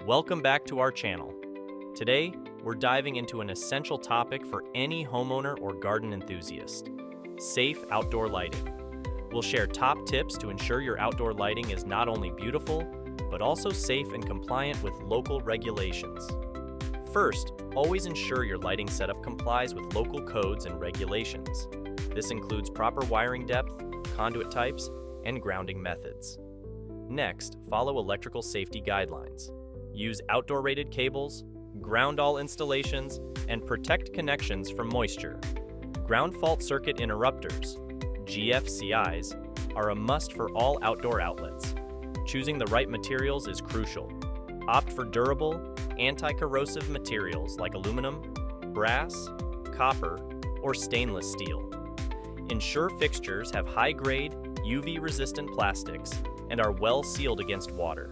Welcome back to our channel. Today, we're diving into an essential topic for any homeowner or garden enthusiast: safe outdoor lighting. We'll share top tips to ensure your outdoor lighting is not only beautiful, but also safe and compliant with local regulations. First, always ensure your lighting setup complies with local codes and regulations. This includes proper wiring depth, conduit types, and grounding methods. Next, follow electrical safety guidelines. Use outdoor-rated cables, ground all installations, and protect connections from moisture. Ground fault circuit interrupters, GFCIs, are a must for all outdoor outlets. Choosing the right materials is crucial. Opt for durable, anti-corrosive materials like aluminum, brass, copper, or stainless steel. Ensure fixtures have high-grade, UV-resistant plastics and are well sealed against water.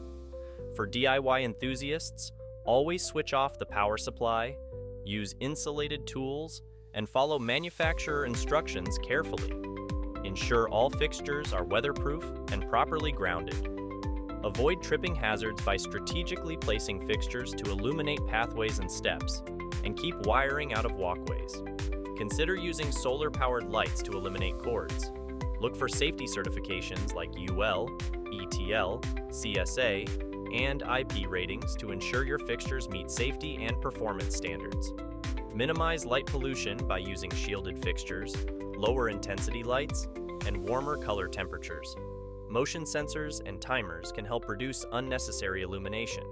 For DIY enthusiasts, always switch off the power supply, use insulated tools, and follow manufacturer instructions carefully. Ensure all fixtures are weatherproof and properly grounded. Avoid tripping hazards by strategically placing fixtures to illuminate pathways and steps, and keep wiring out of walkways. Consider using solar-powered lights to eliminate cords. Look for safety certifications like UL, ETL, CSA, and IP ratings to ensure your fixtures meet safety and performance standards. Minimize light pollution by using shielded fixtures, lower intensity lights, and warmer color temperatures. Motion sensors and timers can help reduce unnecessary illumination.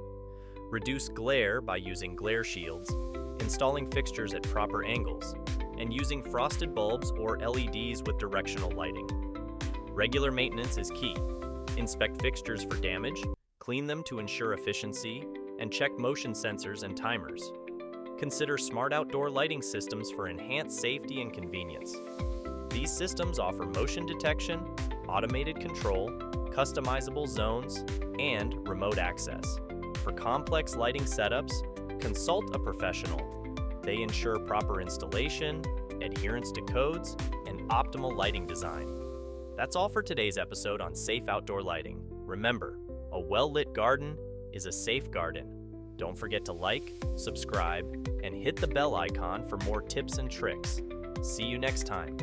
Reduce glare by using glare shields, installing fixtures at proper angles, and using frosted bulbs or LEDs with directional lighting. Regular maintenance is key. Inspect fixtures for damage, clean them to ensure efficiency, and check motion sensors and timers. Consider smart outdoor lighting systems for enhanced safety and convenience. These systems offer motion detection, automated control, customizable zones, and remote access. For complex lighting setups, consult a professional. They ensure proper installation, adherence to codes, and optimal lighting design. That's all for today's episode on safe outdoor lighting. Remember, a well-lit garden is a safe garden. Don't forget to like, subscribe, and hit the bell icon for more tips and tricks. See you next time.